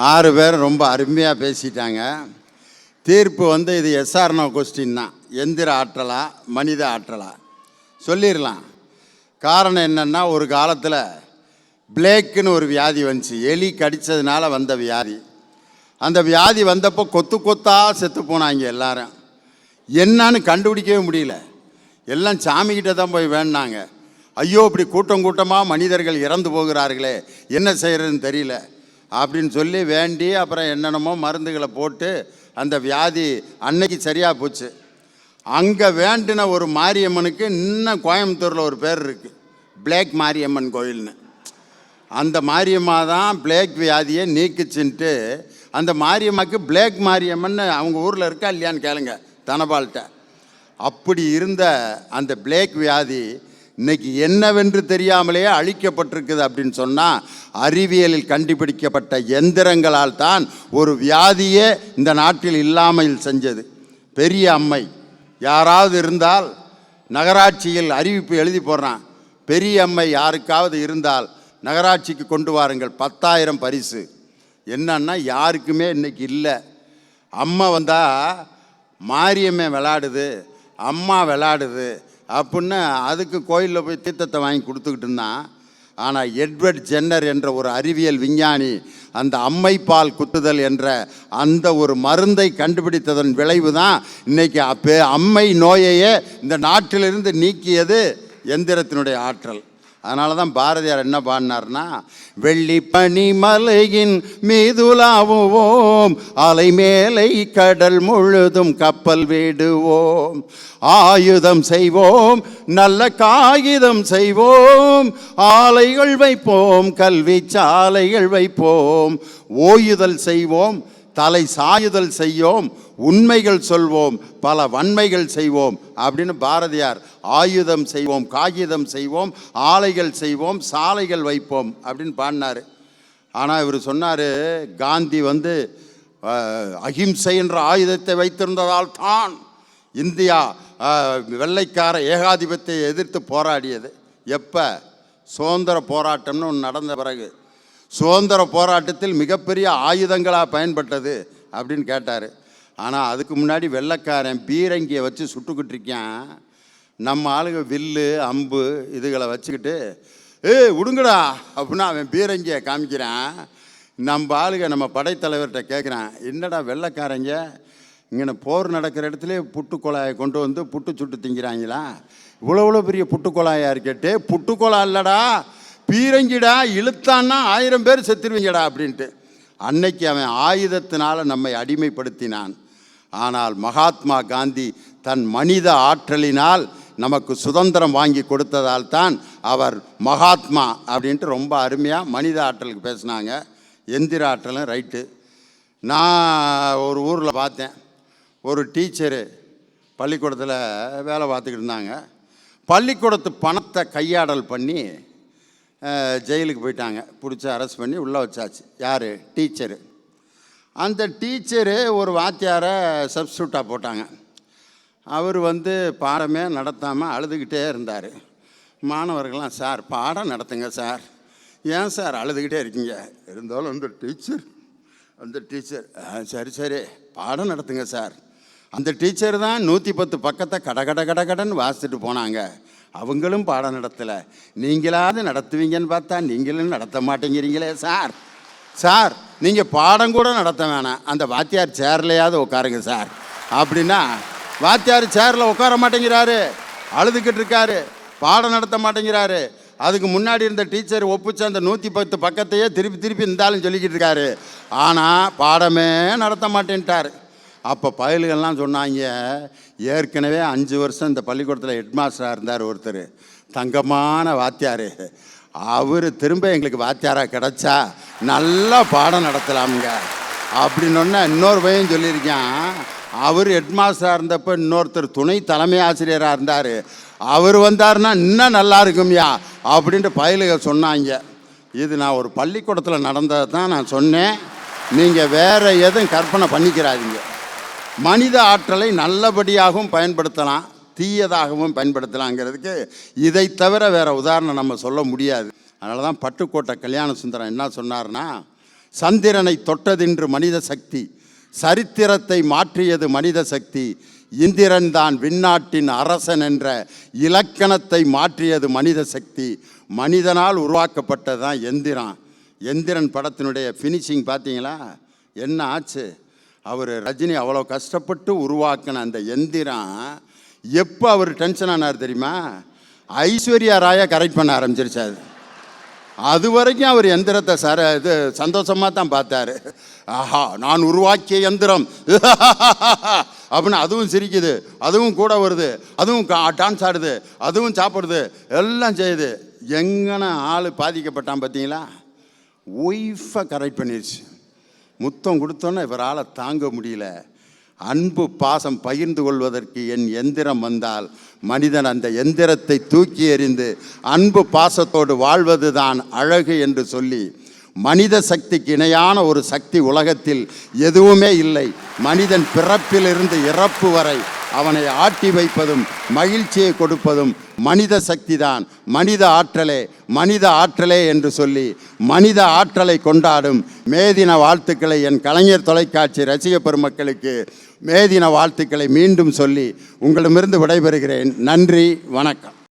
6 பேர் ரொம்ப அருமையாக பேசிட்டாங்க. தீர்ப்பு வந்து இது எஸ்ஆர்னோ கொஸ்டின் தான். எந்திர ஆற்றலா மனித ஆற்றலா சொல்லிடலாம். காரணம் என்னென்னா, ஒரு காலத்தில் பிளேக்குன்னு ஒரு வியாதி வந்துச்சு. எலி கடித்ததுனால வந்த வியாதி. அந்த வியாதி வந்தப்போ கொத்து கொத்தாக செத்து போனாங்க எல்லாரும். என்னன்னு கண்டுபிடிக்கவே முடியல. எல்லாம் சாமிக்கிட்ட தான் போய் வேண்டாங்க. ஐயோ, இப்படி கூட்டம் கூட்டமாக மனிதர்கள் இறந்து போகிறார்களே, என்ன செய்கிறதுன்னு தெரியல அப்படின்னு சொல்லி வேண்டி அப்புறம் என்னென்னமோ மருந்துகளை போட்டு அந்த வியாதி அன்னைக்கு சரியாக போச்சு. அங்கே வேண்டின ஒரு மாரியம்மனுக்கு இன்னும் கோயம்புத்தூரில் ஒரு பேர் இருக்குது, பிளேக் மாரியம்மன் கோயில்னு. அந்த மாரியம்மா தான் பிளேக் வியாதியை நீக்குச்சுன்ட்டு அந்த மாரியம்மாவுக்கு பிளேக் மாரியம்மன் அவங்க ஊரில் இருக்கா இல்லையான்னு கேளுங்க தனபால்கிட்ட. அப்படி இருந்த அந்த பிளேக் வியாதி இன்னைக்கு என்னவென்று தெரியாமலேயே அழிக்கப்பட்டிருக்குது. அப்படின்னு சொன்னால் அறிவியலில் கண்டுபிடிக்கப்பட்ட எந்திரங்களால் தான் ஒரு வியாதியே இந்த நாட்டில் இல்லாமல் செஞ்சது. பெரிய அம்மை யாராவது இருந்தால் நகராட்சியில் அறிவிப்பு எழுதி போடுறான், பெரிய அம்மை யாருக்காவது இருந்தால் நகராட்சிக்கு கொண்டு வாருங்கள், 10,000 பரிசு. என்னன்னா யாருக்குமே இன்னைக்கு இல்லை. அம்மா வந்தால் மாரியம்மை விளாடுது, அம்மா விளாடுது அப்படின்னு அதுக்கு கோயிலில் போய் தீர்த்தத்தை வாங்கி கொடுத்துக்கிட்டு இருந்தான். ஆனால் எட்வர்ட் ஜென்னர் என்ற ஒரு அறிவியல் விஞ்ஞானி அந்த அம்மைப்பால் குத்துதல் என்ற அந்த ஒரு மருந்தை கண்டுபிடித்ததன் விளைவு தான் இன்றைக்கி அம்மை நோயையே இந்த நாட்டிலிருந்து நீக்கியது எந்திரத்தினுடைய ஆற்றல். அதனால தான் பாரதியார் என்ன பாடினார்னா, வெள்ளி பனி மலையின் மீதுலாவுவோம், அலை மேலை கடல் முழுதும் கப்பல் விடுவோம், ஆயுதம் செய்வோம் நல்ல காகிதம் செய்வோம், ஆலைகள் வைப்போம் கல்வி சாலைகள் வைப்போம், ஓயுதல் செய்வோம் தலை சாயுதல் செய்யோம், உண்மைகள் சொல்வோம் பல வன்மைகள் செய்வோம் அப்படின்னு பாரதியார் ஆயுதம் செய்வோம் காகிதம் செய்வோம் ஆலைகள் செய்வோம் சாலைகள் வைப்போம் அப்படின்னு பாடினார். ஆனால் இவர் சொன்னார், காந்தி வந்து அகிம்சை என்ற ஆயுதத்தை வைத்திருந்ததால் தான் இந்தியா வெள்ளைக்கார ஏகாதிபத்தியத்தை எதிர்த்து போராடியது. எப்போ? சுதந்திர போராட்டம்னு ஒன்று நடந்த பிறகு. சுதந்திர போராட்டத்தில் மிகப்பெரிய ஆயுதங்களாக பயன்பட்டது அப்படின்னு கேட்டார். ஆனால் அதுக்கு முன்னாடி வெள்ளைக்காரன் பீரங்கியை வச்சு சுட்டுக்கிட்டு இருக்கான். நம்ம ஆளுங்க வில்லு அம்பு இதுகளை வச்சுக்கிட்டு விடுங்கடா அப்படின்னா அவன் பீரங்கியை காமிக்கிறான். நம்ம ஆளுங்க நம்ம படைத்தலைவர்கிட்ட கேட்குறான், என்னடா வெள்ளைக்காரங்க இங்கே போர் நடக்கிற இடத்துல புட்டுக்குழாயை கொண்டு வந்து புட்டு சுட்டு திங்கிறாங்களா, இவ்வளோ பெரிய புட்டுக்குழாயாக இருக்கட்டு, புட்டுக்குழா இல்லடா பீரங்கிடா, இழுத்தான்னா 1000 பேர் செத்துருவீங்கடா அப்படின்ட்டு. அன்னைக்கு அவன் ஆயுதத்தினால் நம்மை அடிமைப்படுத்தினான். ஆனால் மகாத்மா காந்தி தன் மனித ஆற்றலினால் நமக்கு சுதந்திரம் வாங்கி கொடுத்ததால் தான் அவர் மகாத்மா அப்படின்ட்டு ரொம்ப அருமையாக மனித ஆற்றலுக்கு பேசினாங்க. எந்திர ஆற்றலும் ரைட்டு. நான் ஒரு ஊரில் பார்த்தேன், ஒரு டீச்சரு பள்ளிக்கூடத்தில் வேலை பார்த்துக்கிட்டு இருந்தாங்க. பள்ளிக்கூடத்து பணத்தை கையாடல் பண்ணி ஜெயிலுக்கு போயிட்டாங்க. பிடிச்சி அரெஸ்ட் பண்ணி உள்ளே வச்சாச்சு. யார்? டீச்சரு. அந்த டீச்சரு ஒரு வாத்தியாரை சப்ஸ்டியூட்டாக போட்டாங்க. அவர் வந்து பாடமே நடத்தாமல் அழுதுகிட்டே இருந்தார். மாணவர்கள்லாம், சார் பாடம் நடத்துங்க சார், ஏன் சார் அழுதுகிட்டே இருக்கீங்க? இருந்தாலும் அந்த டீச்சர் சரி சரி பாடம் நடத்துங்க சார். அந்த டீச்சர் தான் 110 பக்கத்தை கடன்னு வாசிச்சுட்டு போனாங்க. அவங்களும் பாடம் நடத்தலை, நீங்களாவது நடத்துவீங்கன்னு பார்த்தா நீங்களும் நடத்த மாட்டேங்கிறீங்களே சார். சார் நீங்கள் பாடம் கூட நடத்த வேணாம், அந்த வாத்தியார் சேர்லையாவது உட்காருங்க சார் அப்படின்னா வாத்தியார் சேரில் உட்கார மாட்டேங்கிறாரு, அழுதுகிட்டு இருக்காரு, பாடம் நடத்த மாட்டேங்கிறாரு. அதுக்கு முன்னாடி இருந்த டீச்சர் ஒப்பிச்சு அந்த 110 பக்கத்தையே திருப்பி இருந்தாலும் சொல்லிக்கிட்டு இருக்காரு. ஆனால் பாடமே நடத்த மாட்டேன்ட்டார். அப்போ பயல்கள்லாம் சொன்னாங்க, ஏற்கனவே 5 வருஷம் இந்த பள்ளிக்கூடத்தில் ஹெட்மாஸ்டராக இருந்தார் ஒருத்தர், தங்கமான வாத்தியார், அவர் திரும்ப எங்களுக்கு வாத்தியாராக கிடச்சா நல்லா பாடம் நடத்தலாமுங்க அப்படின்னொன்னே இன்னொரு பையன் சொல்லியிருக்கான், அவர் ஹெட்மாஸ்டராக இருந்தப்போ இன்னொருத்தர் துணை தலைமை ஆசிரியராக இருந்தார், அவர் வந்தார்னா இன்னும் நல்லா இருக்கும்யா அப்படின்ட்டு பயலுகள் சொன்னாங்க. இது நான் ஒரு பள்ளிக்கூடத்தில் நடந்ததை தான் நான் சொன்னேன், நீங்கள் வேறு எதுவும் கற்பனை பண்ணிக்கிறாதீங்க. மனித ஆற்றலை நல்லபடியாகவும் பயன்படுத்தலாம், தீயதாகவும் பயன்படுத்தலாங்கிறதுக்கு இதை தவிர வேறு உதாரணம் நம்ம சொல்ல முடியாது. அதனால தான் பட்டுக்கோட்டை கல்யாண சுந்தரம் என்ன சொன்னார்னா, சந்திரனை தொட்டதின்று மனித சக்தி, சரித்திரத்தை மாற்றியது மனித சக்தி, இந்திரன் தான் விண்ணாட்டின் அரசன் என்ற இலக்கணத்தை மாற்றியது மனித சக்தி. மனிதனால் உருவாக்கப்பட்டது தான் எந்திரன். எந்திரன் படத்தினுடைய ஃபினிஷிங் பார்த்தீங்களா? என்ன ஆச்சு? அவர் ரஜினி அவ்வளோ கஷ்டப்பட்டு உருவாக்கின அந்த எந்திரன் எப்போ அவர் டென்ஷன் ஆனார் தெரியுமா? ஐஸ்வர்யா ராயை கரெக்ட் பண்ண ஆரம்பிச்சிருச்சு. அது வரைக்கும் அவர் எந்திரத்தை இது சந்தோஷமாக தான் பார்த்தாரு. ஆஹா, நான் உருவாக்கிய எந்திரம் அப்படின்னு அதுவும் சிரிக்குது, அதுவும் கூட வருது, அதுவும் டான்ஸ் ஆடுது, அதுவும் சாப்பிடுது, எல்லாம் செய்யுது. எங்கன ஆள் பாதிக்கப்பட்டான் பார்த்தீங்களா? ஒய்ஃபை கரெக்ட் பண்ணிடுச்சு. முத்தம் கொடுத்தோன்னே இவரால் தாங்க முடியல. அன்பு பாசம் பகிர்ந்து கொள்வதற்கு என் எந்திரம் வந்தால் மனிதன் அந்த எந்திரத்தை தூக்கி எறிந்து அன்பு பாசத்தோடு வாழ்வது தான் அழகு என்று சொல்லி, மனித சக்திக்கு இணையான ஒரு சக்தி உலகத்தில் எதுவுமே இல்லை. மனிதன் பிறப்பிலிருந்து இறப்பு வரை அவனை ஆட்டி வைப்பதும் மகிழ்ச்சியை கொடுப்பதும் மனித சக்தி தான். மனித ஆற்றலே, மனித ஆற்றலே என்று சொல்லி மனித ஆற்றலை கொண்டாடும் மேதின வாழ்த்துக்களை என் கலைஞர் தொலைக்காட்சி ரசிக பெருமக்களுக்கு மேதின வாழ்த்துக்களை மீண்டும் சொல்லி உங்களிடமிருந்து விடைபெறுகிறேன். நன்றி, வணக்கம்.